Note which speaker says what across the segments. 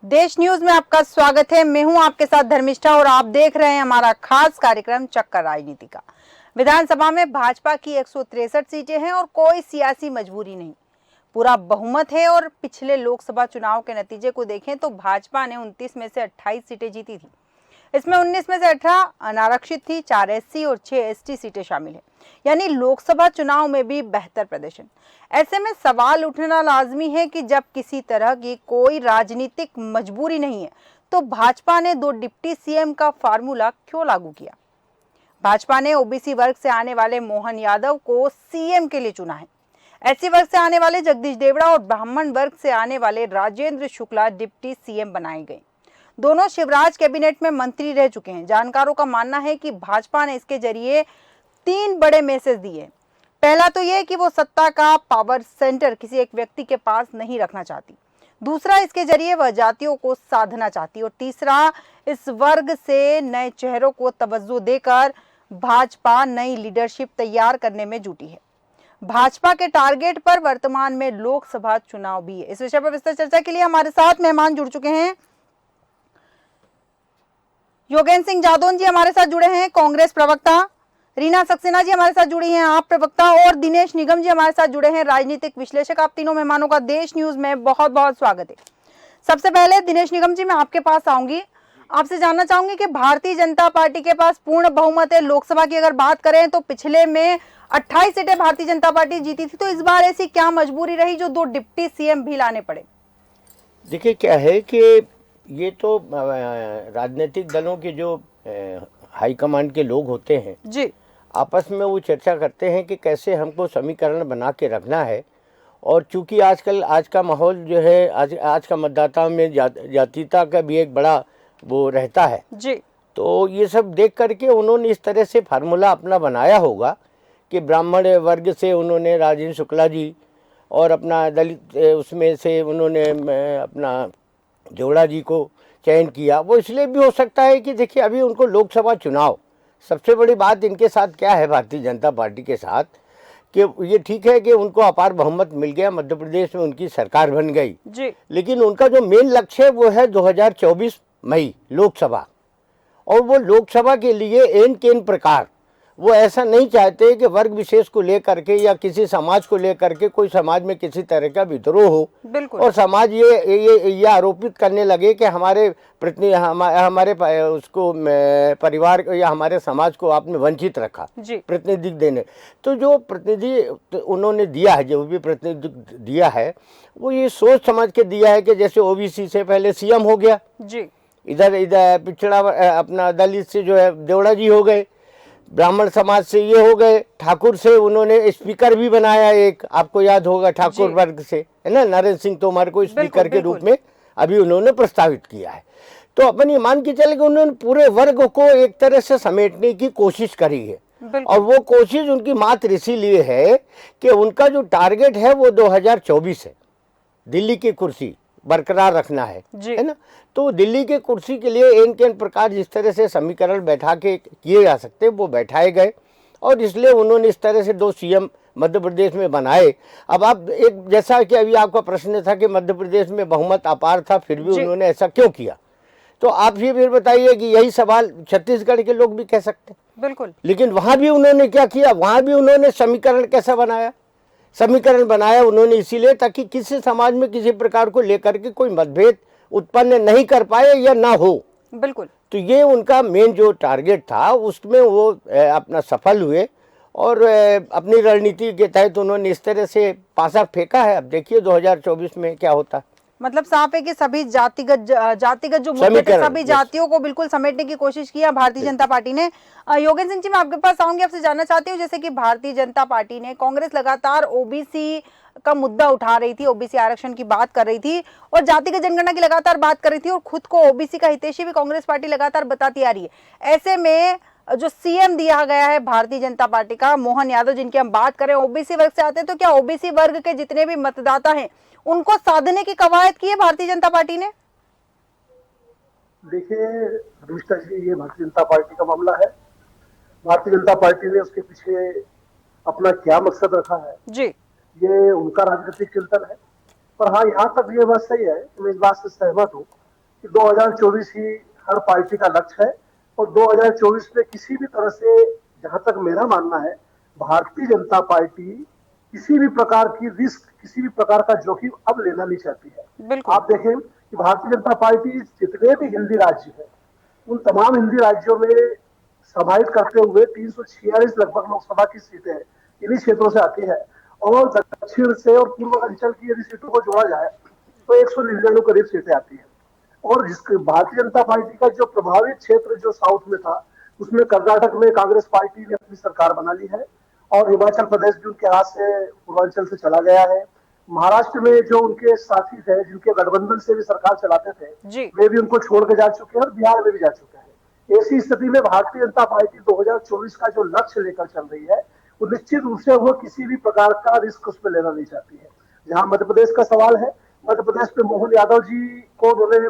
Speaker 1: देश न्यूज में आपका स्वागत है। मैं हूं आपके साथ धर्मिष्ठा और आप देख रहे हैं हमारा खास कार्यक्रम चक्कर राजनीति का। विधानसभा में भाजपा की 163 सीटें हैं और कोई सियासी मजबूरी नहीं, पूरा बहुमत है। और पिछले लोकसभा चुनाव के नतीजे को देखें तो भाजपा ने 29 में से 28 सीटें जीती थी। इसमें 19 में से 18 अनारक्षित थी, 4 एससी और 6 एसटी सीटें शामिल हैं। यानी लोकसभा चुनाव में भी बेहतर प्रदर्शन। ऐसे में सवाल उठना लाजमी है कि जब किसी तरह की कोई राजनीतिक मजबूरी नहीं है तो भाजपा ने 2 डिप्टी सीएम का फार्मूला क्यों लागू किया। भाजपा ने ओबीसी वर्ग से आने वाले मोहन यादव को सीएम के लिए चुना है। एससी वर्ग से आने वाले जगदीश देवड़ा और ब्राह्मण वर्ग से आने वाले राजेंद्र शुक्ला डिप्टी सीएम बनाए गए। दोनों शिवराज कैबिनेट में मंत्री रह चुके हैं। जानकारों का मानना है कि भाजपा ने इसके जरिए 3 बड़े मैसेज दिए। पहला तो यह कि वो सत्ता का पावर सेंटर किसी एक व्यक्ति के पास नहीं रखना चाहती। दूसरा, इसके जरिए वह जातियों को साधना चाहती। और तीसरा, इस वर्ग से नए चेहरों को तवज्जो देकर भाजपा नई लीडरशिप तैयार करने में जुटी है। भाजपा के टारगेट पर वर्तमान में लोकसभा चुनाव भी है। इस विषय पर विस्तृत चर्चा के लिए हमारे साथ मेहमान जुड़ चुके हैं। योगेंद्र सिंह जादौन जी हमारे साथ जुड़े हैं, कांग्रेस प्रवक्ता। रीना सक्सेना जी हमारे साथ जुड़ी हैं, आप प्रवक्ता। और दिनेश निगम जी हमारे साथ जुड़े हैं, राजनीतिक विश्लेषक। आप तीनों मेहमानों का देश न्यूज में बहुत बहुत स्वागत है। सबसे पहले दिनेश निगम जी, मैं आपके पास आऊंगी। आपसे जानना चाहूंगी कि भारतीय जनता पार्टी के पास पूर्ण बहुमत है। लोकसभा की अगर बात करें तो पिछले में 28 सीटें भारतीय जनता पार्टी जीती थी, तो इस बार ऐसी क्या मजबूरी रही जो 2 डिप्टी सीएम भी लाने पड़े।
Speaker 2: देखिए, क्या है कि ये तो राजनीतिक दलों के जो हाईकमांड के लोग होते हैं
Speaker 1: जी,
Speaker 2: आपस में वो चर्चा करते हैं कि कैसे हमको समीकरण बना के रखना है। और चूंकि आजकल आज का माहौल जो है, आज का मतदाताओं में जातीयता का भी एक बड़ा वो रहता है
Speaker 1: जी,
Speaker 2: तो ये सब देख करके उन्होंने इस तरह से फार्मूला अपना बनाया होगा कि ब्राह्मण वर्ग से उन्होंने राजेंद्र शुक्ला जी और अपना दलित उसमें से उन्होंने अपना देवड़ा जी को चयन किया। वो इसलिए भी हो सकता है कि देखिए, अभी उनको लोकसभा चुनाव, सबसे बड़ी बात इनके साथ क्या है भारतीय जनता पार्टी के साथ, कि ये ठीक है कि उनको अपार बहुमत मिल गया, मध्य प्रदेश में उनकी सरकार बन गई
Speaker 1: जी,
Speaker 2: लेकिन उनका जो मेन लक्ष्य है वो है 2024 मई लोकसभा। और वो लोकसभा के लिए एन केन प्रकार वो ऐसा नहीं चाहते कि वर्ग विशेष को लेकर के या किसी समाज को लेकर के कोई समाज में किसी तरह का विद्रोह हो।
Speaker 1: बिल्कुल।
Speaker 2: और समाज ये आरोपित करने लगे कि हमारे हमारे उसको परिवार या हमारे समाज को आपने वंचित रखा प्रतिनिधि देने। तो जो प्रतिनिधि उन्होंने दिया है, जो भी प्रतिनिधि दिया है, वो ये सोच समझ के दिया है कि जैसे ओबीसी से पहले सीएम हो गया जी, इधर पिछड़ा अपना दलित से जो है देवड़ा जी हो गए, ब्राह्मण समाज से ये हो गए, ठाकुर से उन्होंने स्पीकर भी बनाया एक, आपको याद होगा, ठाकुर वर्ग से है ना, नरेंद्र सिंह तोमर को स्पीकर के रूप में अभी उन्होंने प्रस्तावित किया है। तो अपन ये मान के चले कि उन्होंने पूरे वर्ग को एक तरह से समेटने की कोशिश करी है। और वो कोशिश उनकी मात्र इसीलिए है कि उनका जो टारगेट है वो 2024 है, दिल्ली की कुर्सी बरकरार रखना है ना। तो दिल्ली के कुर्सी के लिए एन केन प्रकार जिस तरह से समीकरण बैठा के किए जा सकते हैं वो बैठाए गए और इसलिए उन्होंने इस तरह से 2 सीएम मध्य प्रदेश में बनाए। अब आप एक, जैसा कि अभी आपका प्रश्न था कि मध्य प्रदेश में बहुमत अपार था फिर भी उन्होंने ऐसा क्यों किया, तो आप ये फिर बताइए कि यही सवाल छत्तीसगढ़ के लोग भी कह सकते हैं।
Speaker 1: बिल्कुल।
Speaker 2: लेकिन वहां भी उन्होंने क्या किया, वहां भी उन्होंने समीकरण कैसा बनाया, समीकरण बनाया उन्होंने इसीलिए ताकि किसी समाज में किसी प्रकार को लेकर के कोई मतभेद उत्पन्न नहीं कर पाए या ना हो।
Speaker 1: बिल्कुल।
Speaker 2: तो ये उनका मेन जो टारगेट था उसमें वो अपना सफल हुए और अपनी रणनीति के तहत उन्होंने इस तरह से पासा फेंका है। अब देखिए 2024 में क्या होता है।
Speaker 1: मतलब साफ है कि सभी जातिगत जो मुद्दे थे सभी जातियों को बिल्कुल समेटने की कोशिश की है भारतीय जनता पार्टी ने। योगेंद्र सिंह जी, मैं आपके पास आऊंगी, आपसे जानना चाहती हूँ, जैसे कि भारतीय जनता पार्टी ने, कांग्रेस लगातार ओबीसी का मुद्दा उठा रही थी, ओबीसी आरक्षण की बात कर रही थी और जातिगत जनगणना की लगातार बात कर रही थी और खुद को ओबीसी का हितैषी भी कांग्रेस पार्टी लगातार बताती आ रही है। ऐसे में जो सीएम दिया गया है भारतीय जनता पार्टी का, मोहन यादव, जिनकी हम बात करें, ओबीसी वर्ग से आते हैं, तो क्या ओबीसी वर्ग के जितने भी मतदाता हैं उनको साधने की कवायद की है भारतीय जनता पार्टी ने?
Speaker 3: देखिए धर्मिष्ठा जी, ये भारतीय जनता पार्टी का मामला है। भारतीय जनता पार्टी ने उसके पीछे अपना क्या मकसद रखा है जी, ये उनका राजनीतिक चिंतन है। पर हाँ, यहाँ तक ये बात सही है, मैं इस बात से सहमत हूँ कि 2024 ही हर पार्टी का लक्ष्य है और 2024 में किसी भी तरह से, जहां तक मेरा मानना है, भारतीय जनता पार्टी किसी भी प्रकार की रिस्क, किसी भी प्रकार का जोखिम अब लेना नहीं चाहती है। आप देखें कि भारतीय जनता पार्टी जितने भी हिंदी राज्य है, उन तमाम हिंदी राज्यों में समाहित करते हुए 346 लगभग लोकसभा की सीटें इन्हीं क्षेत्रों से आती है और दक्षिण से और पूर्वांचल की यदि सीटों को जोड़ा जाए तो 199 करीब सीटें आती है। और जिसके भारतीय जनता पार्टी का जो प्रभावित क्षेत्र जो साउथ में था, उसमें कर्नाटक में कांग्रेस पार्टी ने अपनी सरकार बना ली है और हिमाचल प्रदेश भी उनके हाथ से पूर्वांचल से चला गया है। महाराष्ट्र में जो उनके साथी थे, जिनके गठबंधन से भी सरकार चलाते थे, वे भी उनको छोड़ के जा चुके हैं और बिहार में भी जा चुके हैं। ऐसी स्थिति में भारतीय जनता पार्टी 2024 का जो लक्ष्य लेकर चल रही है, वो निश्चित रूप से वो किसी भी प्रकार का रिस्क उसमें लेना नहीं चाहती है। जहां मध्य प्रदेश का सवाल है, मध्य प्रदेश में मोहन यादव जी को उन्होंने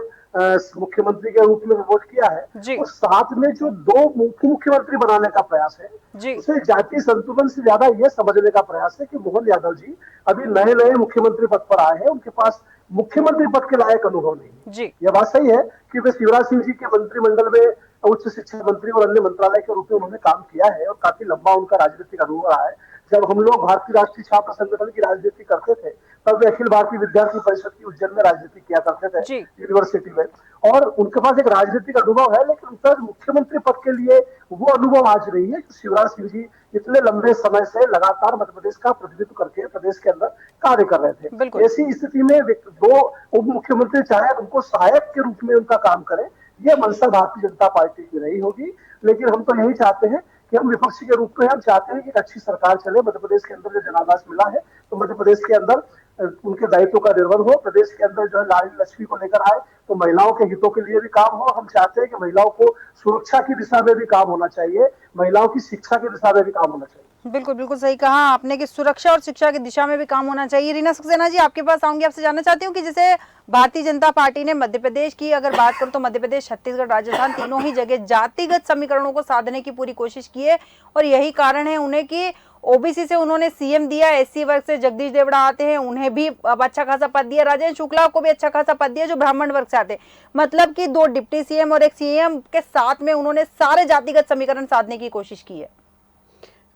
Speaker 3: मुख्यमंत्री के रूप में वोट किया है और साथ में जो दो मुख्यमंत्री बनाने का प्रयास है, उसे जातीय संतुलन से ज्यादा यह समझने का प्रयास है कि मोहन यादव जी अभी नए नए मुख्यमंत्री पद पर आए हैं, उनके पास मुख्यमंत्री पद के लायक अनुभव नहीं। यह बात सही है कि वे शिवराज सिंह जी के मंत्रिमंडल में उच्च शिक्षा मंत्री और अन्य मंत्रालय के रूप में उन्होंने काम किया है और काफी लंबा उनका राजनीतिक अनुभव रहा है। जब हम लोग भारतीय राष्ट्रीय छात्र संगठन की राजनीति करते थे, तब वे अखिल भारतीय विद्यार्थी परिषद की उज्जैन में राजनीति किया करते थे, यूनिवर्सिटी में, और उनके पास एक राजनीतिक अनुभव है। लेकिन उनका मुख्यमंत्री पद के लिए वो अनुभव आज नहीं है। शिवराज सिंह जी इतने लंबे समय से लगातार मध्य प्रदेश का प्रतिनिधित्व करके प्रदेश के अंदर कार्य कर रहे थे। ऐसी स्थिति में दो उप मुख्यमंत्री चाहे उनको सहायक के रूप में उनका काम करें, यह मंशा भारतीय जनता पार्टी की नहीं होगी। लेकिन हम तो यही चाहते हैं कि हम विपक्ष के रूप में हम चाहते हैं कि एक अच्छी सरकार चले। मध्य प्रदेश के अंदर जो जनादेश मिला है, तो मध्य प्रदेश के अंदर उनके दायित्व का निर्वहन हो, प्रदेश के अंदर जो है नारी लक्ष्मी को लेकर आए, तो महिलाओं के हितों के लिए भी काम हो। हम चाहते हैं कि महिलाओं को सुरक्षा की दिशा में भी काम होना चाहिए, महिलाओं की शिक्षा की दिशा में भी काम होना चाहिए।
Speaker 1: बिल्कुल बिल्कुल सही कहा आपने कि सुरक्षा और शिक्षा की दिशा में भी काम होना चाहिए। रीना सक्सेना जी, आपके पास आऊंगी, आपसे जानना चाहती हूँ कि जैसे भारतीय जनता पार्टी ने मध्य प्रदेश की अगर बात करूं तो मध्य प्रदेश, छत्तीसगढ़, राजस्थान तीनों ही जगह जातिगत समीकरणों को साधने की पूरी कोशिश की है और यही कारण है उन्हें कि ओबीसी से उन्होंने सीएम दिया, एससी वर्ग से जगदीश देवड़ा आते हैं, उन्हें भी अब अच्छा खासा पद दिया, राजेंद्र शुक्ला को भी अच्छा खासा पद दिया जो ब्राह्मण वर्ग से आते हैं। मतलब कि 2 डिप्टी सीएम और एक सीएम के साथ में उन्होंने सारे जातिगत समीकरण साधने की कोशिश की है।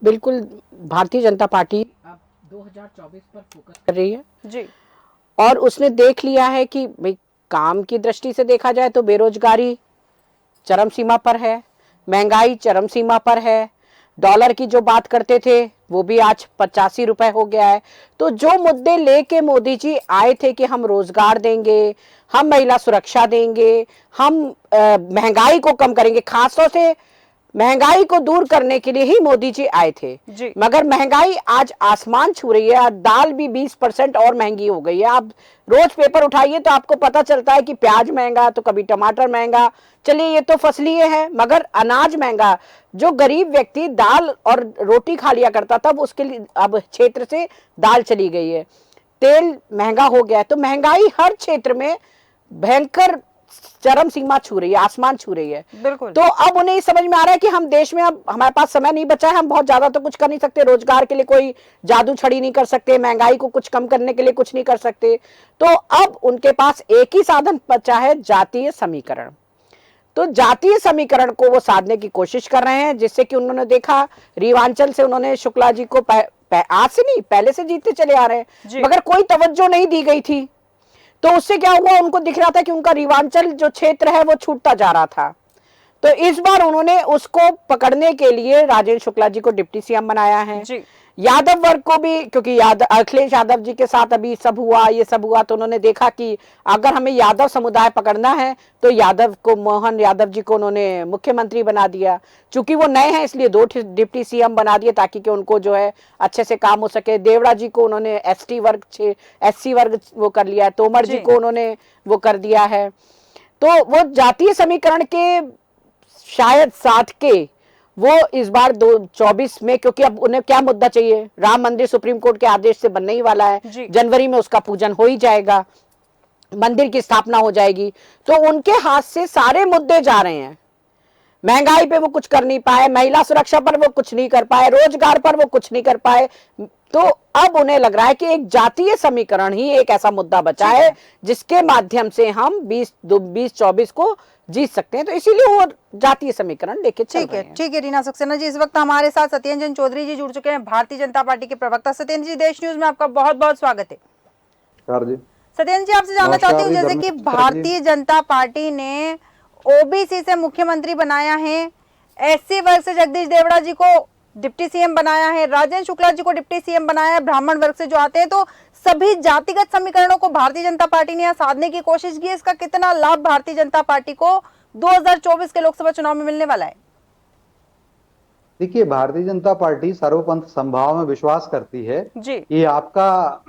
Speaker 4: बिल्कुल, भारतीय जनता पार्टी अब 2024 पर फोकस कर रही है
Speaker 1: जी,
Speaker 4: और उसने देख लिया है कि भाई काम की दृष्टि से देखा जाए तो बेरोजगारी चरम सीमा पर है, महंगाई चरम सीमा पर है, डॉलर की जो बात करते थे वो भी आज 85 रुपए हो गया है। तो जो मुद्दे लेके मोदी जी आए थे कि हम रोजगार देंगे, हम महिला सुरक्षा देंगे, हम महंगाई को कम करेंगे, खासतौर से महंगाई को दूर करने के लिए ही मोदी जी आए थे। मगर महंगाई आज आसमान छू रही है, दाल भी 20% और महंगी हो गई है। आप रोज पेपर उठाइए तो आपको पता चलता है कि प्याज महंगा, तो कभी टमाटर महंगा, चलिए ये तो फसलीय है, मगर अनाज महंगा। जो गरीब व्यक्ति दाल और रोटी खा लिया करता था उसके लिए अब क्षेत्र से दाल चली गई है, तेल महंगा हो गया है। तो महंगाई हर क्षेत्र में भयंकर चरम सीमा छू रही है, आसमान छू रही है।
Speaker 1: बिल्कुल।
Speaker 4: तो अब उन्हें समझ में आ रहा है कि हम देश में, अब हमारे पास समय नहीं बचा है, हम बहुत ज्यादा तो कुछ कर नहीं सकते, रोजगार के लिए कोई जादू छड़ी नहीं कर सकते, महंगाई को कुछ कम करने के लिए कुछ नहीं कर सकते। तो अब उनके पास एक ही साधन बचा है, जातीय समीकरण। तो जातीय समीकरण को वो साधने की कोशिश कर रहे हैं, जिससे कि उन्होंने देखा रीवांचल से उन्होंने शुक्ला जी को आज से नहीं पहले से जीतते चले आ रहे हैं, मगर कोई तवज्जो नहीं दी गई थी। तो उससे क्या हुआ, उनको दिख रहा था कि उनका रीवांचल जो क्षेत्र है वो छूटता जा रहा था। तो इस बार उन्होंने उसको पकड़ने के लिए राजेंद्र शुक्ला जी को डिप्टी सीएम बनाया है। यादव वर्ग को भी, क्योंकि अखिलेश यादव जी के साथ अभी सब हुआ, ये सब हुआ, तो उन्होंने देखा कि अगर हमें यादव समुदाय पकड़ना है तो यादव को, मोहन यादव जी को उन्होंने मुख्यमंत्री बना दिया। चूंकि वो नए हैं इसलिए 2 डिप्टी सीएम बना दिए ताकि कि उनको जो है अच्छे से काम हो सके। देवड़ा जी को उन्होंने एससी वर्ग वो कर लिया है, तोमर जी को उन्होंने वो कर दिया है। तो वो जातीय समीकरण के शायद साथ के वो इस बार 2024 में, क्योंकि अब उन्हें क्या मुद्दा चाहिए, राम मंदिर सुप्रीम कोर्ट के आदेश से बनने ही वाला है, जनवरी में उसका पूजन हो ही जाएगा, मंदिर की स्थापना हो जाएगी, तो उनके हाथ से सारे मुद्दे जा रहे हैं। महंगाई पे वो कुछ कर नहीं पाए, महिला सुरक्षा पर वो कुछ नहीं कर पाए, रोजगार पर वो कुछ नहीं कर पाए। तो अब उन्हें लग रहा है कि एक जातीय समीकरण ही एक ऐसा मुद्दा बचा है जिसके माध्यम से हम 2024 को जीत सकते हैं। तो इसीलिए वो जातीय समीकरण लेके चल रहे हैं।
Speaker 1: ठीक है रीना सक्सेना जी, इस वक्त हमारे साथ सत्येंद्र चौधरी जी जुड़ चुके हैं, भारतीय जनता पार्टी के प्रवक्ता। सत्येंद्र जी, देश न्यूज में आपका बहुत बहुत स्वागत है। सत्येंद्र जी, आपसे जानना चाहती हूँ, जैसे कि भारतीय जनता पार्टी ने ओबीसी से मुख्यमंत्री बनाया है, एससी वर्ग से जगदीश देवड़ा जी को डिप्टी सीएम बनाया है, राजेंद्र शुक्ला जी को डिप्टी सीएम बनाया है, ब्राह्मण वर्ग से जो आते हैं, तो सभी जातिगत समीकरणों को भारतीय जनता पार्टी ने यहाँ साधने की कोशिश की है। इसका कितना लाभ भारतीय जनता पार्टी को 2024 के लोकसभा चुनाव में मिलने वाला है?
Speaker 5: देखिए, भारतीय जनता पार्टी सर्वपंथ संभाव में विश्वास करती है
Speaker 1: जी।
Speaker 5: ये आपका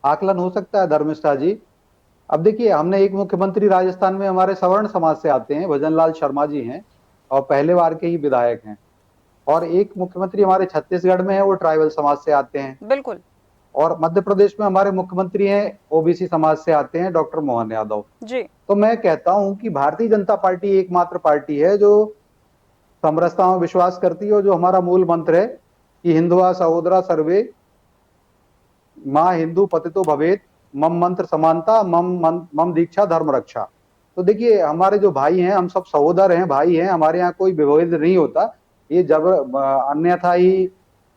Speaker 5: आकलन हो सकता है धर्मिष्ठा जी। अब देखिए, हमने एक मुख्यमंत्री राजस्थान में हमारे सवर्ण समाज से आते हैं, भजनलाल शर्मा जी हैं और पहले बार के ही विधायक हैं, और एक मुख्यमंत्री हमारे छत्तीसगढ़ में है, वो ट्राइबल समाज से आते हैं।
Speaker 1: बिल्कुल।
Speaker 5: और मध्य प्रदेश में हमारे मुख्यमंत्री हैं, ओबीसी समाज से आते हैं, डॉक्टर मोहन यादव
Speaker 1: जी।
Speaker 5: तो मैं कहता हूं कि भारतीय जनता पार्टी एकमात्र पार्टी है जो समरसता में विश्वास करती है, और जो हमारा मूल मंत्र है कि हिंदुआ सहोदरा सर्वे, माँ हिंदू पतितो भवेत, मम मंत्र समानता, मम दीक्षा धर्म रक्षा। तो देखिए, हमारे जो भाई हैं, हम सब सहोदर हैं, भाई हैं, हमारे यहाँ कोई विभेद नहीं होता। ये जब अन्यथा ही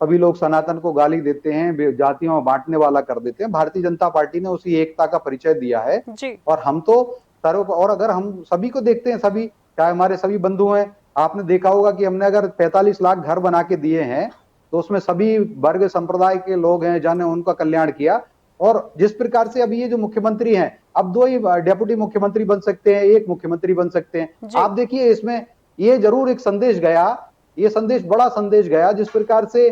Speaker 5: सभी लोग सनातन को गाली देते हैं, जातियों में बांटने वाला कर देते हैं। भारतीय जनता पार्टी ने उसी एकता का परिचय दिया है
Speaker 1: जी।
Speaker 5: और हम तो और अगर हम सभी को देखते हैं, सभी चाहे हमारे सभी बंधु हैं, आपने देखा होगा कि हमने अगर 45 लाख घर बना के दिए हैं तो उसमें सभी वर्ग संप्रदाय के लोग हैं जिन्होंने उनका कल्याण किया। और जिस प्रकार से अभी ये जो मुख्यमंत्री हैं, अब 2 ही डेप्यूटी मुख्यमंत्री बन सकते हैं, एक मुख्यमंत्री बन सकते हैं। आप देखिए, इसमें ये जरूर एक संदेश गया, ये संदेश बड़ा संदेश गया, जिस प्रकार से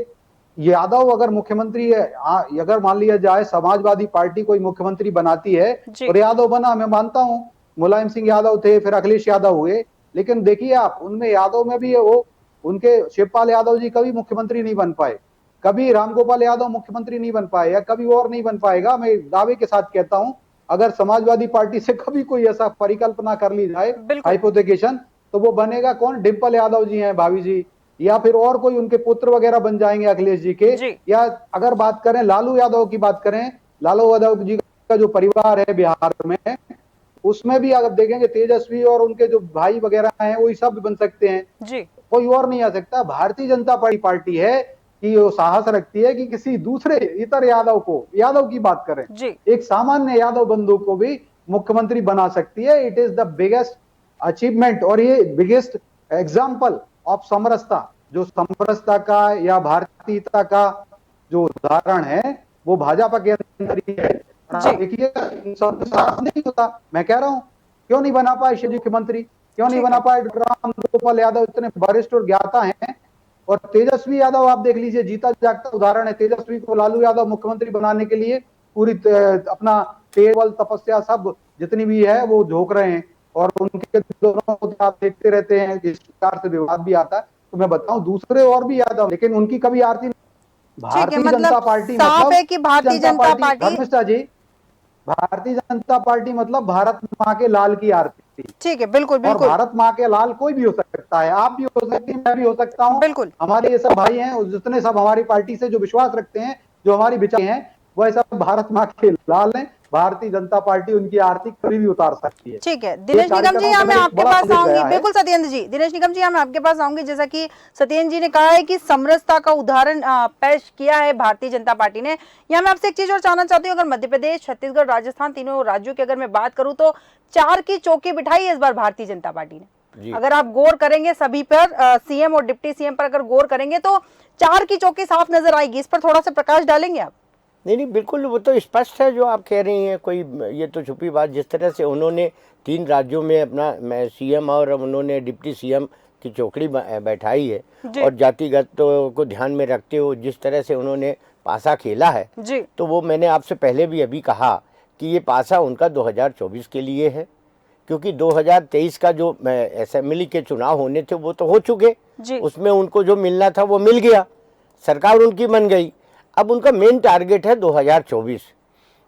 Speaker 5: यादव अगर मुख्यमंत्री है, अगर मान लिया जाए समाजवादी पार्टी कोई मुख्यमंत्री बनाती है और यादव बना, मैं मानता हूं मुलायम सिंह यादव थे, फिर अखिलेश यादव हुए, लेकिन देखिए आप उनमें यादव में भी वो उनके शिवपाल यादव जी कभी मुख्यमंत्री नहीं बन पाए, कभी रामगोपाल यादव मुख्यमंत्री नहीं बन पाए, या कभी और नहीं बन पाएगा। मैं दावे के साथ कहता हूं, अगर समाजवादी पार्टी से कभी कोई ऐसा परिकल्पना कर ली जाए, हाइपोथेकेशन, तो वो बनेगा कौन? डिंपल यादव जी हैं, भाभी जी, या फिर और कोई उनके पुत्र वगैरह बन जाएंगे अखिलेश जी के। या अगर बात करें लालू यादव की, बात करें लालू यादव जी का जो परिवार है बिहार में, उसमें भी अगर देखेंगे तेजस्वी और उनके जो भाई वगैरह हैं, वही सब भी बन सकते हैं जी। कोई और नहीं आ सकता। भारतीय जनता पार्टी है कि वो साहस रखती है कि किसी दूसरे इतर यादव की बात करें जी, एक सामान्य यादव बंधु को भी मुख्यमंत्री बना सकती है। It is the biggest achievement और ये बिगेस्ट एग्जाम्पल ऑफ समरसता, जो समरसता का या भारतीयता का जो उदाहरण है वो भाजपा के अंदर ही है। देखिए, नहीं होता, मैं कह रहा हूं, क्यों नहीं बना पाए शिव मुख्यमंत्री, क्यों नहीं बना पाए रामगोपाल यादव, इतने वरिष्ठ और ज्ञाता हैं। और तेजस्वी यादव आप देख लीजिए, जीता जागता उदाहरण है। तेजस्वी को लालू यादव मुख्यमंत्री बनाने के लिए पूरी अपना टेबल तपस्या सब जितनी भी है वो झोंक रहे हैं, और उनके दोनों को आप देखते रहते हैं, जिस प्रकार से विवाद भी आता है। तो मैं बताऊं, दूसरे और भी यादव, लेकिन उनकी कभी आरती। भारतीय जनता पार्टी मतलब भारतीय जनता पार्टी, भारतीय जनता पार्टी मतलब भारत माँ के लाल की आरती।
Speaker 1: ठीक है, बिल्कुल बिल्कुल।
Speaker 5: और भारत माँ के लाल कोई भी हो सकता है, आप भी हो सकती है, मैं भी हो सकता हूँ, बिल्कुल। हमारे ये सब भाई हैं, जितने सब हमारी पार्टी से जो विश्वास रखते हैं, जो हमारी विचार हैं, वह सब भारत माँ के लाल हैं। भारतीय जनता पार्टी उनकी आरती कभी भी उतार सकती है।
Speaker 1: ठीक है, दिनेश निगम जी, यहाँ मैं आपके पास आऊंगी। बिल्कुल सत्येंद्र जी, दिनेश निगम जी, यहाँ मैं आपके पास आऊंगी। जैसा कि सत्येंद्र जी ने कहा है कि समरसता का उदाहरण पेश किया है भारतीय जनता पार्टी ने। यहाँ मैं आपसे एक चीज और जानना चाहती हूँ, अगर मध्य प्रदेश, छत्तीसगढ़, राजस्थान, तीनों राज्यों की अगर मैं बात करूँ तो 4 की चौकी बिठाई है इस बार भारतीय जनता पार्टी ने। अगर आप गौर करेंगे सभी पर, सीएम और डिप्टी सीएम पर अगर गौर करेंगे तो 4 की चौकी साफ नजर आएगी। इस पर थोड़ा सा प्रकाश डालेंगे आप?
Speaker 2: नहीं, बिल्कुल, वो तो स्पष्ट है जो आप कह रही हैं, कोई ये तो छुपी बात। जिस तरह से उन्होंने 3 राज्यों में अपना सीएम और उन्होंने डिप्टी सीएम की चौकड़ी बैठाई है, और जातिगत को ध्यान में रखते हुए जिस तरह से उन्होंने पासा खेला है, तो वो मैंने आपसे पहले भी अभी कहा कि ये पासा उनका 2024 के लिए है, क्योंकि 2023 का जो असेंबली के चुनाव होने थे वो तो हो चुके, उसमें उनको जो मिलना था वो मिल गया, सरकार उनकी बन गई। अब उनका मेन टारगेट है 2024।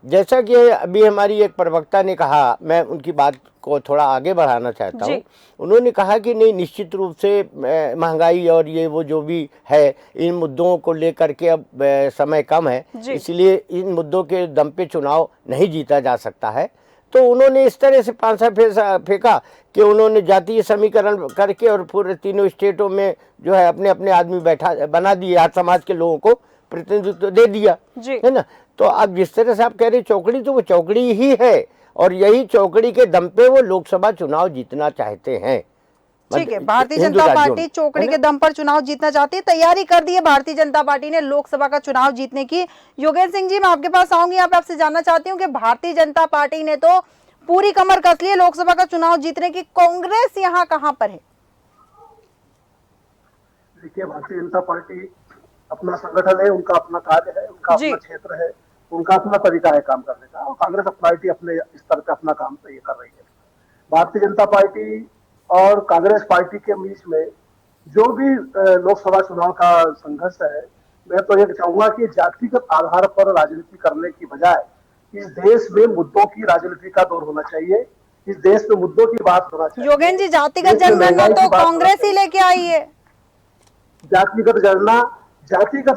Speaker 2: जैसा कि अभी हमारी एक प्रवक्ता ने कहा, मैं उनकी बात को थोड़ा आगे बढ़ाना चाहता हूँ। उन्होंने कहा कि नहीं, निश्चित रूप से महंगाई और ये वो जो भी है, इन मुद्दों को लेकर के अब समय कम है, इसलिए इन मुद्दों के दम पे चुनाव नहीं जीता जा सकता है। तो उन्होंने इस तरह से पांसा फेंका कि उन्होंने जातीय समीकरण करके और पूरे तीनों स्टेटों में जो है अपने अपने आदमी बना दिए, आज समाज के लोगों को प्रतिनिधित्व दे दिया, है ना। तो अब जिस तरह से आप कह रहे चौकड़ी, तो वो चौकड़ी ही है और यही चौकड़ी के दम पे वो लोकसभा चुनाव जीतना चाहते हैं।
Speaker 1: ठीक है, भारतीय जनता पार्टी चौकड़ी के दम पर चुनाव जीतना चाहती है, तैयारी कर दी है भारतीय जनता पार्टी ने लोकसभा का चुनाव जीतने की। योगेंद्र सिंह जी, मैं आपके पास आऊंगी, यहाँ पे आपसे जानना चाहती हूँ कि भारतीय जनता पार्टी ने तो पूरी कमर कस ली है लोकसभा का चुनाव जीतने की, कांग्रेस यहाँ कहाँ पर है?
Speaker 3: देखिए, भारतीय जनता पार्टी अपना संगठन है, उनका अपना कार्य है, उनका अपना क्षेत्र है, उनका अपना तरीका है काम करने का, और कांग्रेस पार्टी अपने स्तर पे अपना काम तो ये कर रही है। भारतीय जनता पार्टी और कांग्रेस पार्टी के बीच में जो भी लोकसभा चुनाव का संघर्ष है, मैं तो ये चाहूंगा कि जातिगत आधार पर राजनीति करने की बजाय इस देश में मुद्दों की राजनीति का दौर होना चाहिए, इस देश में मुद्दों की बात होना चाहिए।
Speaker 1: योगेंद्र जी, जातिगत जनगणना तो कांग्रेस ही लेके आई है।
Speaker 3: जातिगत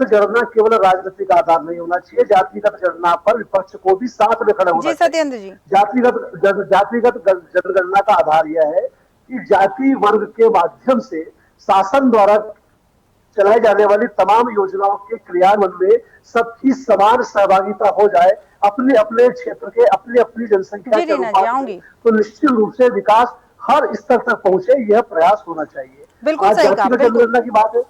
Speaker 3: जनगणना केवल राजनीति का आधार नहीं होना चाहिए, जातिगत जनगणना पर विपक्ष को भी साथ में खड़ा होना चाहिए।
Speaker 1: सत्येंद्र जी,
Speaker 3: जातिगत जनगणना का आधार यह है कि जाति वर्ग के माध्यम से शासन द्वारा चलाई जाने वाली तमाम योजनाओं के क्रियान्वयन में सबकी समान सहभागिता हो जाए, अपने अपने क्षेत्र के अपनी अपनी जनसंख्या के अनुपात में, तो निश्चित रूप से विकास हर स्तर तक पहुंचे, यह प्रयास होना चाहिए।
Speaker 1: बिल्कुल सही कहा।
Speaker 3: जनगणना की बात है,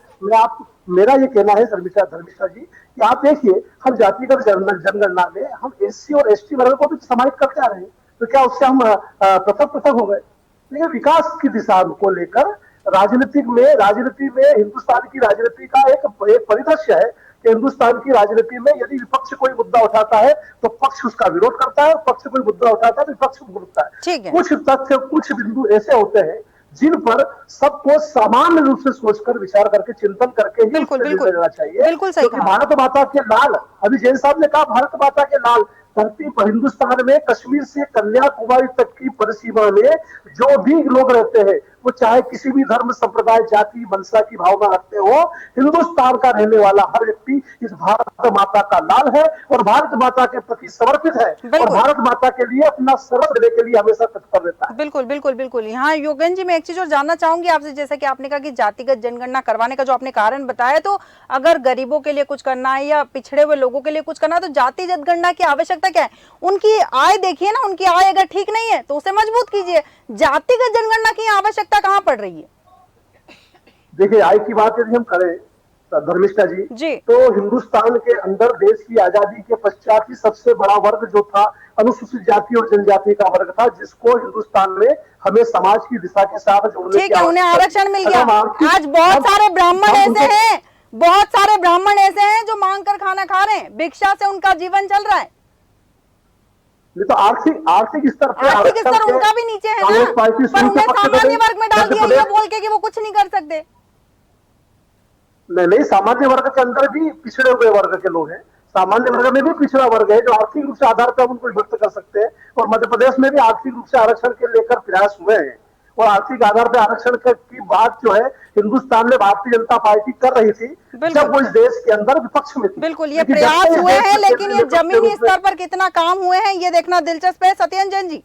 Speaker 3: मेरा ये कहना है धर्मिष्ठा जी कि आप देखिए, हम जातिगत जनगणना में हम एससी और एसटी वर्ग को भी समाहित करते आ रहे हैं, तो क्या उससे हम पृथक हो गए? लेकिन विकास की दिशा को लेकर राजनीति में हिंदुस्तान की राजनीति का एक परिदृश्य है कि हिंदुस्तान की राजनीति में यदि विपक्ष कोई मुद्दा उठाता है तो पक्ष उसका विरोध करता है, पक्ष कोई मुद्दा उठाता है तो विपक्ष बोलता है। कुछ तथ्य, कुछ बिंदु ऐसे होते हैं जिन पर सबको सामान्य रूप से सोचकर, विचार करके, चिंतन करके ही लेना चाहिए।
Speaker 1: बिल्कुल सही कहा।
Speaker 3: भारत माता के लाल, अभी जैन साहब ने कहा, भारत माता के लाल धरती पर हिंदुस्तान में कश्मीर से कन्याकुमारी तक की परिसीमा में जो भी लोग रहते हैं, वो चाहे किसी भी धर्म, संप्रदाय, जाति, वंशा की भावना रखते हो, हिंदुस्तान का रहने वाला हर व्यक्ति इस भारत माता का लाल है और भारत माता के प्रति समर्पित है और भारत माता के लिए अपना सर्वस्व देने के लिए हमेशा तत्पर रहता है।
Speaker 1: बिल्कुल बिल्कुल बिल्कुल। यहाँ योगेंद्र जी, मैं एक चीज और जानना चाहूंगी आपसे, जैसा कि आपने कहा कि जातिगत जनगणना करवाने का जो आपने कारण बताया, तो अगर गरीबों के लिए कुछ करना है या पिछड़े हुए लोगों के लिए कुछ करना है, तो जातिगत जनगणना की आवश्यकता क्या है? उनकी आय देखिए ना, उनकी आय अगर ठीक नहीं है तो उसे मजबूत कीजिए। जातिगत जनगणना की आवश्यकता कहाँ पड़ रही है?
Speaker 3: देखिए, आय की बात यदि हम करें धर्मिष्ठा जी, तो हिंदुस्तान के अंदर देश की आजादी के पश्चात ही सबसे बड़ा वर्ग जो था अनुसूचित जाति और जनजाति का वर्ग था, जिसको हिंदुस्तान में हमें समाज की दिशा के साथ जोड़ने
Speaker 1: की उन्हें आरक्षण मिल गया। आज बहुत सारे ब्राह्मण ऐसे हैं, बहुत सारे ब्राह्मण ऐसे हैं जो मांग कर खाना खा रहे हैं, भिक्षा से उनका जीवन चल रहा है।
Speaker 3: तो आर्थिक स्तर
Speaker 1: उनका भी नीचे है ना, पर उन्हें सामान्य वर्ग में डाल दिया ये बोल के कि वो कुछ नहीं कर सकते।
Speaker 3: नहीं, सामान्य वर्ग के अंदर भी पिछड़े हुए वर्ग के लोग हैं, सामान्य वर्ग में भी पिछड़ा वर्ग है जो आर्थिक रूप से आधार पर उनको व्यक्त कर सकते हैं, और मध्य प्रदेश में भी आर्थिक रूप से आरक्षण के लेकर प्रयास हुए हैं, और आर्थिक आधार पर आरक्षण की बात जो है हिंदुस्तान में भारतीय जनता पार्टी कर रही थी जब वो इस देश के अंदर विपक्ष में थी।
Speaker 1: बिल्कुल, ये प्रयास हुए हैं, लेकिन ये जमीनी स्तर पर कितना काम हुए हैं ये देखना दिलचस्प है। सत्येंद्र जी,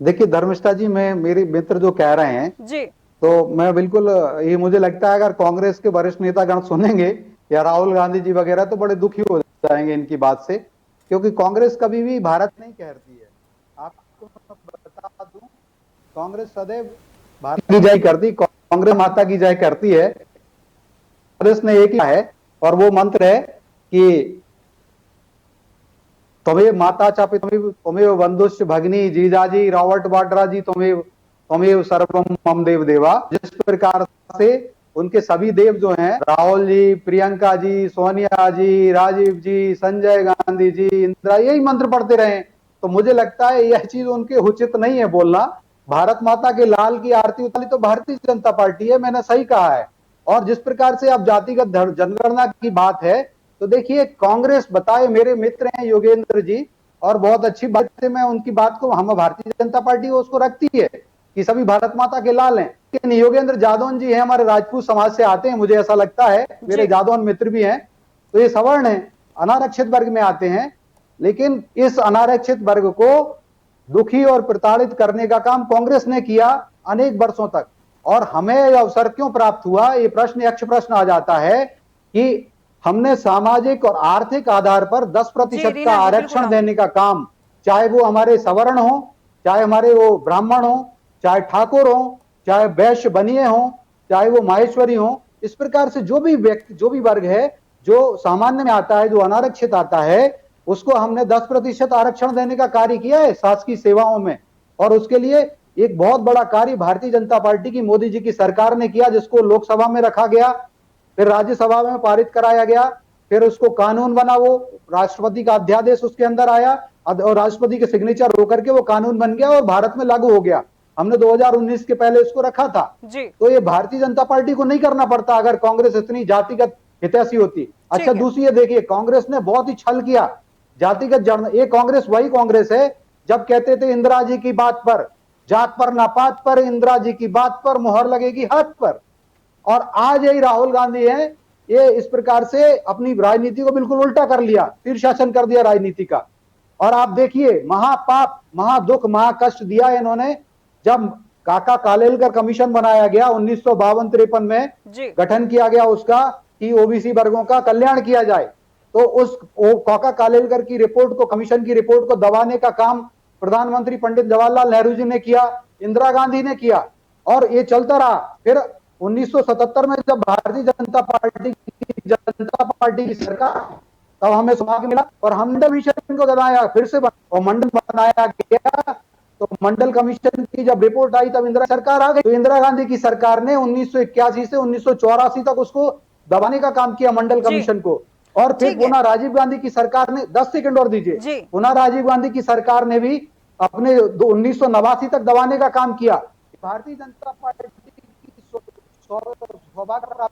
Speaker 5: देखिए धर्मिष्ठा जी, मेरे मित्र जो कह रहे हैं
Speaker 1: जी,
Speaker 5: तो मैं बिल्कुल, ये मुझे लगता है अगर कांग्रेस के वरिष्ठ नेतागण सुनेंगे या राहुल गांधी जी वगैरह तो बड़े दुखी हो जाएंगे इनकी बात से, क्योंकि कांग्रेस कभी भी भारत नहीं कहती है। आपको बता दूं, कांग्रेस सदैव भारत की जय करती, कांग्रेस माता की जय करती है। कांग्रेस ने एक है और वो मंत्र है कि तुम्हें माता चापे तुम्हें बंधुश्च भगनी जीजाजी रावट वाड्रा जी तुम्हें सर्वम मम देव देवा। जिस प्रकार से उनके सभी देव जो हैं, राहुल जी, प्रियंका जी, सोनिया जी, राजीव जी, संजय गांधी जी, इंदिरा, यही मंत्र पढ़ते रहे, तो मुझे लगता है यह चीज उनके उचित नहीं है बोलना। भारत माता के लाल की आरती उतारी तो भारतीय जनता पार्टी है, मैंने सही कहा है। और जिस प्रकार से अब जातिगत जनगणना की बात है, तो देखिए कांग्रेस बताए, मेरे मित्र हैं योगेंद्र जी, और बहुत अच्छी बात है, मैं उनकी बात को, हम भारतीय जनता पार्टी उसको रखती है कि सभी भारत माता के लाल हैं। लेकिन योगेंद्र यादव जी हैं, हमारे राजपूत समाज से आते हैं, मुझे ऐसा लगता है, मेरे यादव मित्र भी हैं, तो ये सवर्ण है, अनारक्षित वर्ग में आते हैं। लेकिन इस अनारक्षित वर्ग को दुखी और प्रताड़ित करने का काम कांग्रेस ने किया अनेक वर्षों तक, और हमें यह अवसर क्यों प्राप्त हुआ, ये प्रश्न यक्ष प्रश्न आ जाता है कि हमने सामाजिक और आर्थिक आधार पर 10% का आरक्षण देने का काम, चाहे वो हमारे सवर्ण हो, चाहे हमारे वो ब्राह्मण हो, चाहे ठाकुर हो, चाहे वैश्य बनिए हो, चाहे वो माहेश्वरी हो, इस प्रकार से जो भी व्यक्ति, जो भी वर्ग है जो सामान्य में आता है, जो अनारक्षित आता है, उसको हमने 10% आरक्षण देने का कार्य किया है शासकीय सेवाओं में। और उसके लिए एक बहुत बड़ा कार्य भारतीय जनता पार्टी की, मोदी जी की सरकार ने किया, जिसको लोकसभा में रखा गया, फिर राज्यसभा में पारित कराया गया, फिर उसको कानून बना, वो राष्ट्रपति का अध्यादेश उसके अंदर आया और राष्ट्रपति के सिग्नेचर होकर के वो कानून बन गया और भारत में लागू हो गया। हमने 2019 के पहले इसको रखा था जी। तो ये भारतीय जनता पार्टी को नहीं करना पड़ता अगर कांग्रेस इतनी जातिगत हितैषी होती। अच्छा, दूसरी ये देखिए, कांग्रेस ने बहुत ही छल किया जातिगत जड़। ये कांग्रेस वही कांग्रेस है जब कहते थे इंदिरा जी की बात पर, जात पर ना पात पर, इंदिरा जी की बात पर मोहर लगेगी हाथ पर। और आज यही राहुल गांधी है, ये इस प्रकार से अपनी राजनीति को बिल्कुल उल्टा कर लिया, शीर्षासन कर दिया राजनीति का। और आप देखिए, महापाप, महादुख, महाकष्ट दिया इन्होंने। जब काका कालेलकर कमीशन बनाया गया 1952-53 में, गठन किया गया उसका कि ओबीसी वर्गों का कल्याण किया जाए, तो उस काका कालेलकर की रिपोर्ट को, कमीशन की रिपोर्ट को दबाने का काम प्रधानमंत्री पंडित जवाहरलाल नेहरू जी ने किया, इंदिरा गांधी ने किया, और ये चलता रहा। फिर 1977 में जब भारतीय जनता पार्टी की सरकार, तब हमें सौभाग्य मिला और हमने कमीशन को दबाया, फिर से और मंडल बनाया गया। तो मंडल कमीशन की जब रिपोर्ट आई तब इंदिरा सरकार आ गई। तो इंदिरा गांधी की सरकार ने 1981 से 1984 तक उसको दबाने का काम किया, मंडल कमीशन को। और फिर पुनः राजीव गांधी की सरकार ने, 10 सेकंड और दीजिए, पुनः राजीव गांधी की सरकार ने भी अपने 1989 तक दबाने का काम किया। भारतीय जनता पार्टी की सौभाग्य।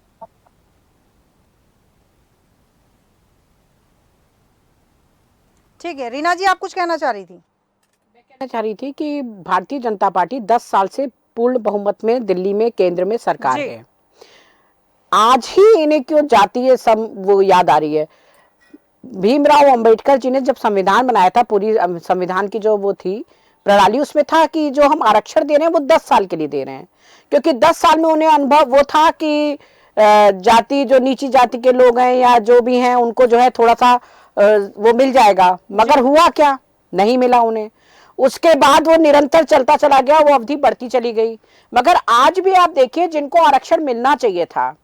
Speaker 1: ठीक है, रीना जी आप कुछ कहना चाह रही थी?
Speaker 4: मैं कहना चाह रही थी कि भारतीय जनता पार्टी 10 साल से पूर्ण बहुमत में दिल्ली में केंद्र में सरकार है। आज ही इन्हें क्यों जातीय वो याद आ रही है? भीमराव अंबेडकर जी ने जब संविधान बनाया था, पूरी संविधान की जो वो थी प्रणाली, उसमें था कि जो हम आरक्षण दे रहे हैं वो 10 साल के लिए दे रहे हैं, क्योंकि 10 साल में उन्हें अनुभव वो था कि जाति, जो नीची जाति के लोग हैं या जो भी हैं, उनको जो है थोड़ा सा वो मिल जाएगा। मगर हुआ क्या? नहीं मिला उन्हें। उसके बाद वो निरंतर चलता चला गया, वो अवधि बढ़ती चली गई। मगर आज भी आप देखिए, जिनको आरक्षण मिलना चाहिए था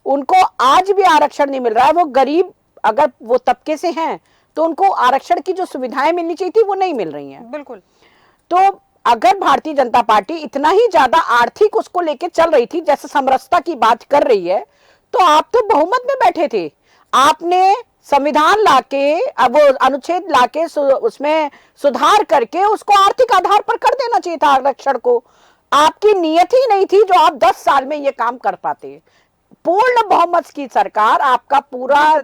Speaker 4: उनको आज भी आरक्षण नहीं मिल रहा है। वो गरीब अगर वो तबके से हैं तो उनको आरक्षण की जो सुविधाएं मिलनी चाहिए थी वो नहीं मिल रही हैं।
Speaker 1: बिल्कुल।
Speaker 4: तो अगर भारतीय जनता पार्टी इतना ही ज्यादा आर्थिक उसको लेके चल रही थी, जैसे समरसता की बात कर रही है, तो आप तो बहुमत में बैठे थे। आपने संविधान लाके, अब वो अनुच्छेद लाके उसमें सुधार करके उसको आर्थिक आधार पर कर देना चाहिए था आरक्षण को। आपकी नियत ही नहीं थी जो आप 10 साल में ये काम कर पाते। पूर्ण बहुमत की सरकार, आपका पूरा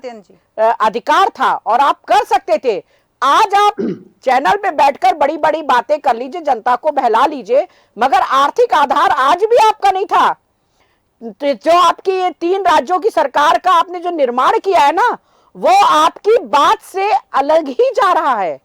Speaker 4: अधिकार था और आप कर सकते थे। आज आप चैनल पे बैठकर बड़ी बड़ी बातें कर लीजिए, जनता को बहला लीजिए, मगर आर्थिक आधार आज भी आपका नहीं था। जो आपकी ये 3 राज्यों की सरकार का आपने जो निर्माण किया है ना, वो आपकी बात से अलग ही जा रहा है।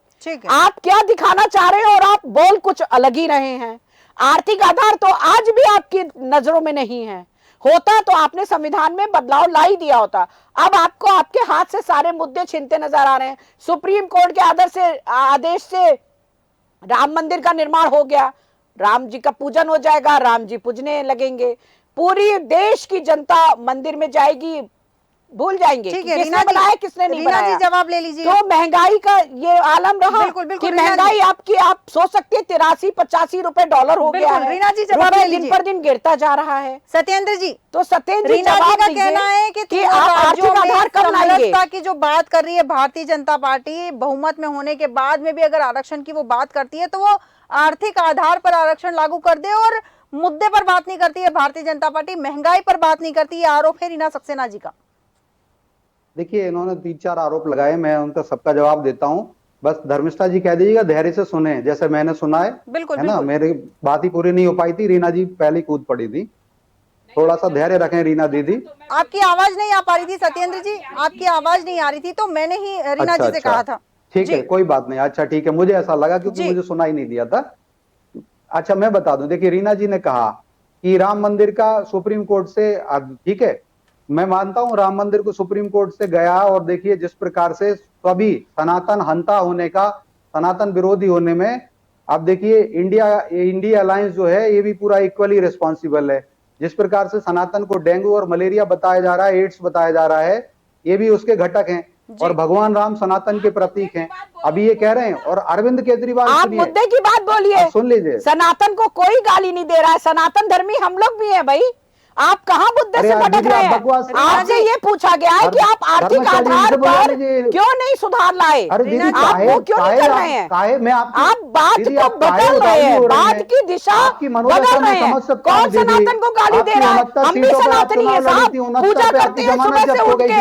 Speaker 4: आप क्या दिखाना चाह रहे हैं और आप बोल कुछ अलग ही रहे हैं। आर्थिक आधार तो आज भी आपकी नजरों में नहीं है। होता तो आपने संविधान में बदलाव ला ही दिया होता। अब आपको आपके हाथ से सारे मुद्दे छिनते नजर आ रहे हैं। सुप्रीम कोर्ट के आदेश से राम मंदिर का निर्माण हो गया, राम जी का पूजन हो जाएगा, राम जी पूजने लगेंगे, पूरी देश की जनता मंदिर में जाएगी, भूल जाएंगे कि किसने बनाया किसने नहीं बनाया।
Speaker 1: जवाब ले लीजिए।
Speaker 4: तो महंगाई का ये आलम रहा। बिल्कुल, कि महंगाई आपकी, आप सोच सकते हैं 83-85 रुपए डॉलर हो गया है।
Speaker 1: रीना जी जवाब ले लीजिए।
Speaker 4: दिन पर दिन गिरता जा रहा है।
Speaker 1: सत्येंद्र जी,
Speaker 4: तो सत्येंद्र जी जवाब
Speaker 1: का कहना है कि
Speaker 4: आप आर्थिक आधार कब लाएंगे?
Speaker 1: की जो बात कर रही है भारतीय जनता पार्टी, बहुमत में होने के बाद में भी अगर आरक्षण की वो बात करती है तो वो आर्थिक आधार पर आरक्षण लागू कर दे और मुद्दे पर बात नहीं करती है भारतीय जनता पार्टी, महंगाई पर बात नहीं करती है। आरोप है रीना सक्सेना जी का।
Speaker 5: देखिए, इन्होंने 3-4 आरोप लगाए, मैं उनका सबका जवाब देता हूं। बस धर्मिष्ठा जी कह दीजिएगा धैर्य से सुने, जैसे मैंने सुना है
Speaker 1: बिल्कुल
Speaker 5: है ना।
Speaker 1: बिल्कुल।
Speaker 5: मेरी बात ही पूरी नहीं हो पाई थी, रीना जी पहले कूद पड़ी थी। थोड़ा सा धैर्य रखें रीना दीदी।
Speaker 1: आपकी आवाज नहीं आ पा रही थी सत्येंद्र जी, आपकी आवाज नहीं आ रही थी, तो मैंने ही रीना
Speaker 5: अच्छा
Speaker 1: जी से कहा था।
Speaker 5: ठीक है, कोई बात नहीं। अच्छा ठीक है, मुझे ऐसा लगा क्योंकि
Speaker 1: जी।
Speaker 5: मुझे सुनाई नहीं दिया था। अच्छा मैं बता दूं, देखिए रीना जी ने कहा कि राम मंदिर का सुप्रीम कोर्ट से, ठीक है मैं मानता हूं राम मंदिर को सुप्रीम कोर्ट से गया, और देखिए जिस प्रकार से सभी सनातन हंता होने का, सनातन विरोधी होने में, अब देखिए इंडिया अलायंस जो है ये भी पूरा इक्वली रिस्पॉन्सिबल है। जिस प्रकार से सनातन को डेंगू और मलेरिया बताया जा रहा है, एड्स बताया जा रहा है, ये भी उसके घटक हैं। और भगवान राम सनातन के प्रतीक हैं, अभी ये कह रहे हैं। और अरविंद केजरीवाल,
Speaker 4: आप मुद्दे की बात बोलिए,
Speaker 5: सुन लीजिए।
Speaker 4: सनातन को कोई गाली नहीं दे रहा है, सनातन धर्मी हम लोग भी हैं भाई। आप कहाँ मुद्दे से भटक रहे हैं? आपसे ये पूछा गया है कि आप आर्थिक आधार पर क्यों नहीं सुधार लाए, आप वो क्यों नहीं कर रहे हैं? आप बात को बदल रहे हैं, बात की दिशा बदल रहे हैं। कौन सनातन को गाली दे रहा है? हम भी सनातनी है साहब, पूजा करते हैं सुबह से उठ के,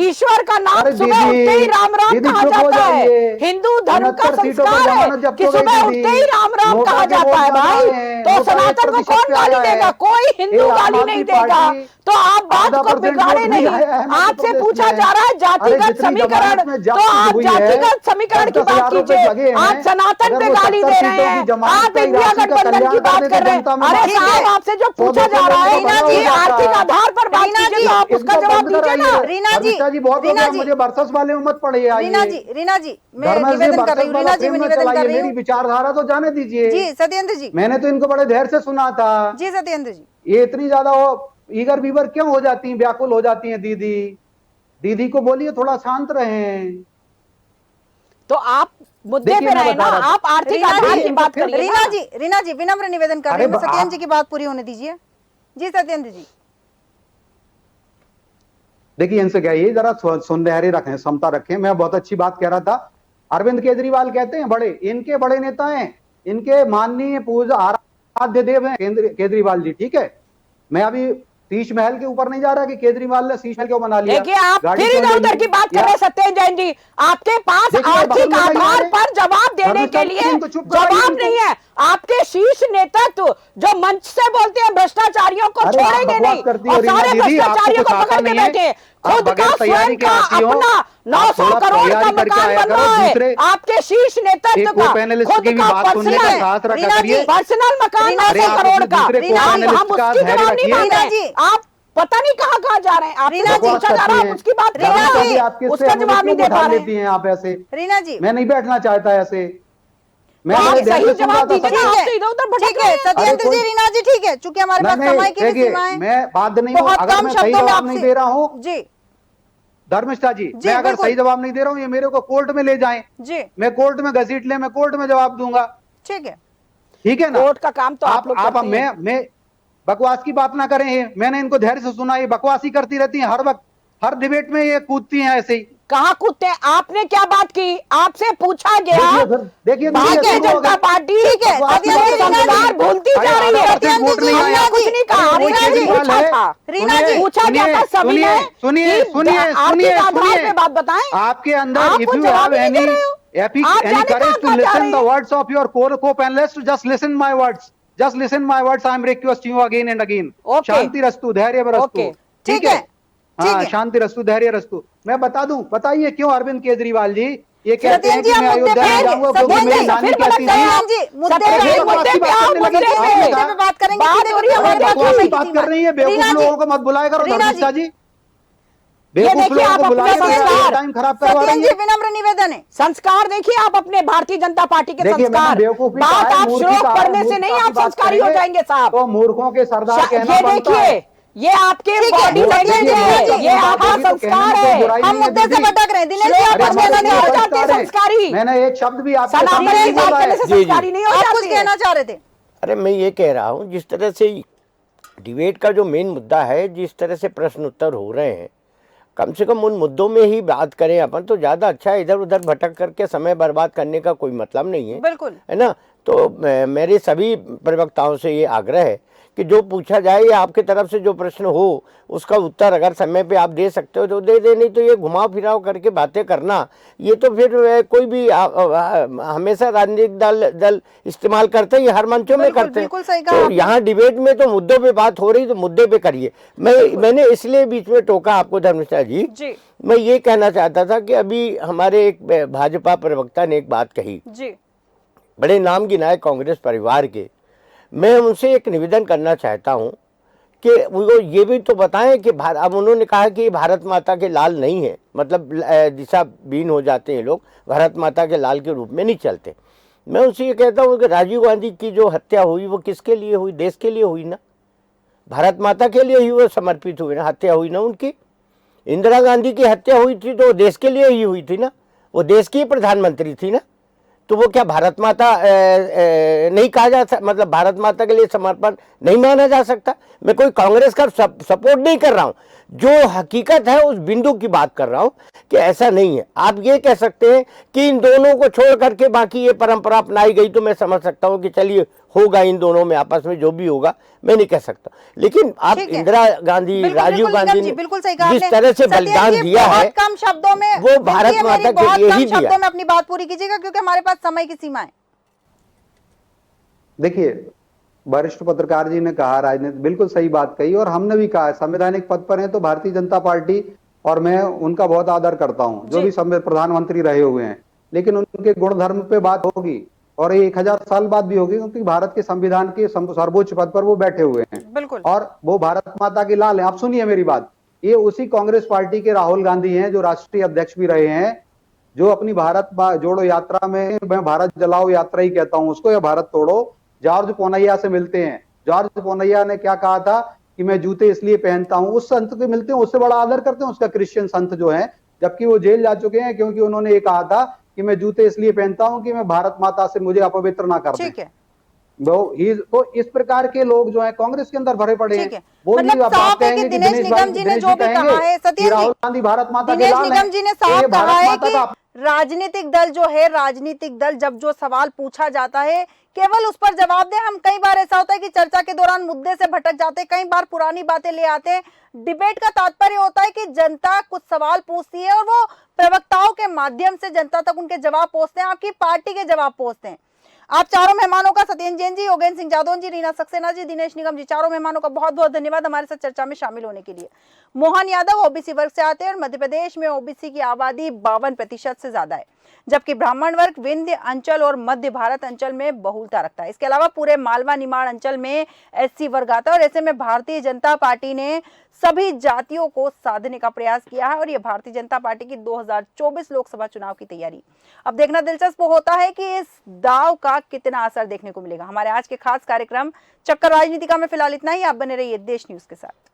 Speaker 4: ईश्वर का नाम सुबह उठते ही राम राम कहा जाता है। हिंदू धर्म का संस्कार है कि सुबह उठते ही राम राम कहा जाता है भाई। तो सनातन को कौन गाली देगा? कोई हिंदू गाली नहीं देगा। तो आप बात को बिगाड़े नहीं। आपसे पूछा जा रहा है जातिगत समीकरण, तो आप जातिगत समीकरण की बात कीजिए। आप सनातन पे गाली दे रहे हैं, आप इंडिया गठबंधन की बात कर रहे हैं। अरे साहब आपसे जो पूछा जा रहा है रीना जी, आर्थिक आधार पर बात कीजिए, तो आप उसका जवाब दीजिए ना।
Speaker 1: रीना जी
Speaker 5: बहुत हो गया, मुझे वर्सेस वाले में मत पड़िए।
Speaker 1: रीना जी मैं निवेदन कर रही हूँ, रीना जी मैं निवेदन कर रही हूँ।
Speaker 5: मेरी विचारधारा तो जाने दीजिए।
Speaker 1: जी सत्येंद्र जी,
Speaker 5: मैंने तो इनको बड़े धैर्य से सुना था।
Speaker 1: जी सत्येंद्र जी,
Speaker 5: ये इतनी ज्यादा ईगर बीवर क्यों हो जाती हैं, व्याकुल हो जाती हैं दीदी को बोलिए थोड़ा शांत रहें।
Speaker 4: तो आप मुद्दे पे रहे ना, आप आर्थिक आधार की बात करिए।
Speaker 1: रीना जी विनम्र निवेदन कर रही हूँ, सत्येंद्र जी की बात पूरी होने दीजिए। जी सत्येंद्र जी,
Speaker 5: देखिए इनसे कहिए जरा सुनहरे रखें, समता रखें। मैं बहुत अच्छी बात कह रहा था। अरविंद केजरीवाल कहते हैं बड़े, इनके बड़े नेता हैं, इनके माननीय पूज्य आराध्य देव हैं केजरीवाल जी, ठीक है। मैं अभी शीश महल के ऊपर नहीं जा रहा कि केजरीवाल ने शीश महल क्यों बना लिया।
Speaker 4: देखिए आप फिर इधर उधर की बात कर रहे हैं सत्येंद्र जैन जी। आपके पास आर्थिक आधार पर जवाब देने के लिए जवाब नहीं है। आपके शीर्ष नेतृत्व जो मंच से बोलते हैं भ्रष्टाचारियों को छोड़ेंगे नहीं, और सारे भ्रष्टाचारियों को पकड़ के बैठे। खुद का स्वयं का अपना 900 करोड़ का मकान बन रहा है आपके शीर्ष नेतृत्व का, खुद का पर्सनल मकान 900 करोड़ का। हम उसकी जवाब नहीं मांग रहे। आप पता नहीं कहाँ जा रहे हैं। आप पूछा जा रहा है उसकी बात, उसका जवाब नहीं दे पा रहे हैं
Speaker 5: आप ऐसे।
Speaker 1: रीना जी
Speaker 5: मैं नहीं बैठना चाहता ऐसे, मैं
Speaker 4: सही जवाब दीजिए ना। आप तो इधर उधर भटक रहे हैं।
Speaker 1: सत्येंद्र जी, रीना जी ठीक है, चूंकि हमारे पास समय की भी सीमा है,
Speaker 5: मैं बात नहीं हूँ। अगर मैं सही जवाब नहीं दे रहा हूँ जी धर्मिष्ठा जी, मैं अगर सही जवाब नहीं दे रहा हूँ, ये मेरे को कोर्ट में ले जाएं जी, मैं कोर्ट में घसीट ले, मैं कोर्ट में जवाब दूंगा। ठीक है ना।
Speaker 4: कोर्ट का काम तो आप लोग करते हैं।
Speaker 5: मैं बकवास की बात ना करें। मैंने इनको धैर्य से सुना, ये बकवास ही करती रहती हैं हर वक्त, हर डिबेट में ये कूदती हैं ऐसे ही।
Speaker 4: कहाँ कूदते हैं? आपने क्या बात की? आपसे पूछा गया।
Speaker 5: देखिए
Speaker 4: भारतीय जनता पार्टी संस्कार भूलती जा रही है। कुछ नहीं कहा, पूछा गया था सभी ने।
Speaker 5: सुनिए
Speaker 4: बात बताएं
Speaker 5: आपके अंदर, if you have any courage to listen the words of your co-panelists, just listen my words, just listen my words. I am requesting you again and again. शांति रस्तु, धैर्य रस्तु, ठीक है। हाँ, शांति रस्तु, धैर्य रस्तु। मैं बता दूं, बताइए क्यों अरविंद केजरीवाल जी ये कहते हैं कि मैं अयोध्या में जाऊंगा क्योंकि मेरी नानी कहती थी। बात कर रही है, बेवकूफ लोगों को मत बुलाया करो धर्मिष्ठा जी। बेवकूफ लोगों को बुलाया करो, टाइम खराब करवा रही है।
Speaker 1: विनम्र निवेदन है,
Speaker 4: संस्कार देखिए आप अपने भारतीय जनता पार्टी के संस्कार। बात आप श्लोक पढ़ने से नहीं, आप संस्कारी हो जाएंगे साहब।
Speaker 5: तो मूर्खों के सरदार कहना बनता है।
Speaker 4: ये आपके बॉडी लैंग्वेज है, ये आपका संस्कार है।
Speaker 1: हम मुद्दे से भटक रहे हैं। दिनेश जी आप
Speaker 4: संस्कारी,
Speaker 5: मैंने एक शब्द भी आपके
Speaker 4: संस्कारी नहीं हो जाते।
Speaker 1: कुछ कहना चाह रहे थे?
Speaker 2: अरे मैं ये कह रहा हूँ, जिस तरह से डिबेट का जो मेन मुद्दा है, जिस तरह से प्रश्न उत्तर हो रहे हैं, कम से कम उन मुद्दों में ही बात करें अपन तो ज़्यादा अच्छा है। इधर उधर भटक करके समय बर्बाद करने का कोई मतलब नहीं है,
Speaker 1: बिल्कुल,
Speaker 2: है ना। तो मेरे सभी प्रवक्ताओं से ये आग्रह है कि जो पूछा जाए या आपकी तरफ से जो प्रश्न हो उसका उत्तर अगर समय पे आप दे सकते हो तो दे दे, नहीं तो ये घुमाव फिराव करके बातें करना ये तो फिर कोई भी हमेशा राजनीतिक दल इस्तेमाल करते हैं, ये हर मंचों में करते हैं।
Speaker 1: बिल्कुल सही कहा
Speaker 2: तो यहाँ डिबेट में तो मुद्दों पे बात हो रही तो मुद्दे पे करिए। मैंने इसलिए बीच में टोका आपको धर्मिष्ठा जी, मैं ये कहना चाहता था कि अभी हमारे एक भाजपा प्रवक्ता ने एक बात कही
Speaker 1: जी,
Speaker 2: बड़े नाम गिनाए कांग्रेस परिवार के। मैं उनसे एक निवेदन करना चाहता हूं कि वो ये भी तो बताएं कि अब उन्होंने कहा कि भारत माता के लाल नहीं है, मतलब दिशा बीन हो जाते हैं लोग, भारत माता के लाल के रूप में नहीं चलते। मैं उनसे ये कहता हूं कि राजीव गांधी की जो हत्या हुई वो किसके लिए हुई? देश के लिए हुई ना, भारत माता के लिए ही वो समर्पित हुई ना, हत्या हुई ना उनकी। इंदिरा गांधी की हत्या हुई थी तो देश के लिए ही हुई थी ना, वो देश की प्रधानमंत्री थी ना, तो वो क्या भारत माता नहीं कहा जा सकता, मतलब भारत माता के लिए समर्पण नहीं माना जा सकता? मैं कोई कांग्रेस का सपोर्ट नहीं कर रहा हूं, जो हकीकत है उस बिंदु की बात कर रहा हूं कि ऐसा नहीं है। आप ये कह सकते हैं कि इन दोनों को छोड़ करके बाकी ये परंपरा अपनाई गई, तो मैं समझ सकता हूं कि चलिए होगा इन दोनों में आपस में जो भी होगा, मैं नहीं कह सकता। लेकिन आप इंदिरा गांधी, राजीव गांधी ने जिस तरह से बलिदान दिया है,
Speaker 1: कम शब्दों में
Speaker 2: वो भारत माता के लिए ही दिया।
Speaker 1: शब्दों में अपनी बात पूरी कीजिएगा क्योंकि हमारे पास समय की सीमा है।
Speaker 5: देखिए, वरिष्ठ पत्रकार जी ने कहा, राजनीति बिल्कुल सही बात कही, और हमने भी कहा संवैधानिक पद पर है तो भारतीय जनता पार्टी, और मैं उनका बहुत आदर करता हूं, जो भी प्रधानमंत्री रहे हुए हैं, लेकिन उनके गुण धर्म पे बात होगी और 1000 साल बाद भी होगी, क्योंकि भारत के संविधान के सर्वोच्च पद पर वो बैठे हुए हैं।
Speaker 1: बिल्कुल।
Speaker 5: और वो भारत माता के लाल हैं। आप सुनिए मेरी बात, ये उसी कांग्रेस पार्टी के राहुल गांधी हैं जो राष्ट्रीय अध्यक्ष भी रहे हैं, जो अपनी भारत जोड़ो यात्रा में, मैं भारत जलाओ यात्रा ही कहता हूं उसको, या भारत तोड़ो, जॉर्ज पोनैया से मिलते हैं। जॉर्ज पोनैया ने क्या कहा था कि मैं जूते इसलिए पहनता हूं, उस संत के मिलते हैं, उससे बड़ा आदर करते हैं उसका, क्रिश्चियन संत जो है, जबकि वो जेल जा चुके हैं क्योंकि उन्होंने ये कहा था कि मैं जूते इसलिए पहनता हूं कि मैं भारत माता से मुझे अपवित्र ना कर दें।
Speaker 1: ठीक है।
Speaker 5: तो इस प्रकार के लोग जो हैं कांग्रेस के अंदर भरे पड़े हैं। वो
Speaker 1: मतलब साफ है कि दिनेश निगम जी ने जो भी कहा है, सतीश
Speaker 5: राहुल गांधी भारत माता के
Speaker 1: दिनेश
Speaker 5: लाल
Speaker 1: निगम जी ने साफ कहा है कि
Speaker 5: का
Speaker 1: राजनीतिक दल जो है, राजनीतिक दल जब जो सवाल पूछा जाता है केवल उस पर जवाब दे। हम कई बार ऐसा होता है कि चर्चा के दौरान मुद्दे से भटक जाते हैं, कई बार पुरानी बातें ले आते हैं। डिबेट का तात्पर्य होता है कि जनता कुछ सवाल पूछती है और वो प्रवक्ताओं के माध्यम से जनता तक उनके जवाब पहुंचते हैं, आपकी पार्टी के जवाब पहुंचते हैं। आप चारों मेहमानों का, सत्येंद्र जैन जी, योगेंद्र सिंह जादौन जी, रीना सक्सेना जी, दिनेश निगम जी, चारों मेहमानों का बहुत बहुत धन्यवाद हमारे साथ चर्चा में शामिल होने के लिए। मोहन यादव ओबीसी वर्ग से आते हैं और मध्य प्रदेश में ओबीसी की आबादी 52% से ज्यादा है, जबकि ब्राह्मण वर्ग विंध्य अंचल और मध्य भारत अंचल में बहुलता रखता है। इसके अलावा पूरे मालवा निमाड़ अंचल में एससी वर्ग आता है और ऐसे में भारतीय जनता पार्टी ने सभी जातियों को साधने का प्रयास किया है और ये भारतीय जनता पार्टी की 2024 लोकसभा चुनाव की तैयारी। अब देखना दिलचस्प होता है कि इस दाव का कितना असर देखने को मिलेगा। हमारे आज के खास कार्यक्रम चक्कर राजनीतिका में फिलहाल इतना ही। आप बने रहिए देश न्यूज के साथ।